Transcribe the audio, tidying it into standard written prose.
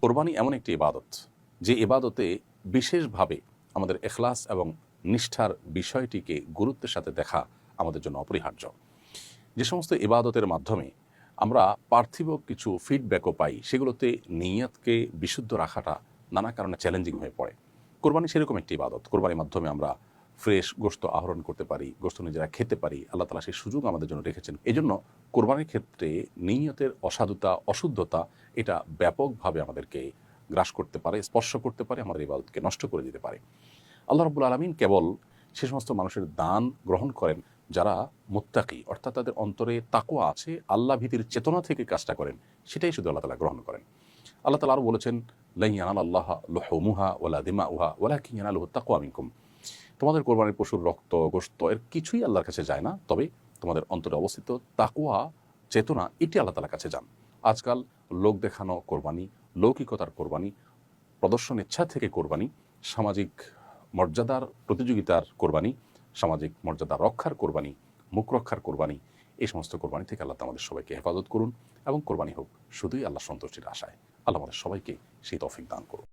কোরবানি এমন একটি ইবাদত যে ইবাদতে বিশেষভাবে আমাদের এখলাস এবং নিষ্ঠার বিষয়টিকে গুরুত্বের সাথে দেখা আমাদের জন্য অপরিহার্য। যে সমস্ত ইবাদতের মাধ্যমে আমরা পার্থিব কিছু ফিডব্যাকও পাই, সেগুলোতে নিয়তকে বিশুদ্ধ রাখাটা নানা কারণে চ্যালেঞ্জিং হয়ে পড়ে। কোরবানি সেরকম একটি ইবাদত। কোরবানির মাধ্যমে আমরা ফ্রেশ গোশত আহরণ করতে পারি, গোশত নিজেরা খেতে পারি। আল্লাহ তাআলা সেই সুযোগ আমাদের জন্য রেখেছেন। এজন্য কোরবানির ক্ষেত্রে নিয়তের অসাধুতা, অশুদ্ধতা এটা ব্যাপকভাবে আমাদেরকে গ্রাস করতে পারে, স্পর্শ করতে পারে, আমাদের ইবাদতকে নষ্ট করে দিতে পারে। আল্লাহ রাব্বুল আলামিন কেবল সে সমস্ত মানুষের দান গ্রহণ করেন যারা মুত্তাকি, অর্থাৎ তাদের অন্তরে তাকওয়া আছে, আল্লাহ ভীতির চেতনা থেকে কাজটা করেন, সেটাই শুধু আল্লাহ তাআলা গ্রহণ করেন। আল্লাহ তাআলা আরও বলেছেন, লা ইয়ানালাল্লাহা লুহুমুহা ওয়ালা দিমাউহা ওয়ালাকিন ইয়ানালুহু তাকওয়া মিনকুম। তোমাদের কোরবানির পশুর রক্ত, গোশত এর কিছুই আল্লাহর কাছে যায় না, তবে তোমাদের অন্তরে অবস্থিত তাকওয়া, চেতনা, এটি আল্লাহ তাআলার কাছে যান। আজকাল লোক দেখানো কোরবানি, লৌকিকতার কোরবানি, প্রদর্শন ইচ্ছা থেকে কোরবানি, সামাজিক মর্যাদার প্রতিযোগিতার কোরবানি, সামাজিক মর্যাদা রক্ষার কোরবানি, মুখ রক্ষার কোরবানি, এই সমস্ত কোরবানি থেকে আল্লাহ আমাদের সবাইকে হেফাজত করুন এবং কোরবানি হোক শুধুই আল্লাহ সন্তুষ্টির আশায়। আল্লাহ আমাদের সবাইকে সেই তৌফিক দান করুন।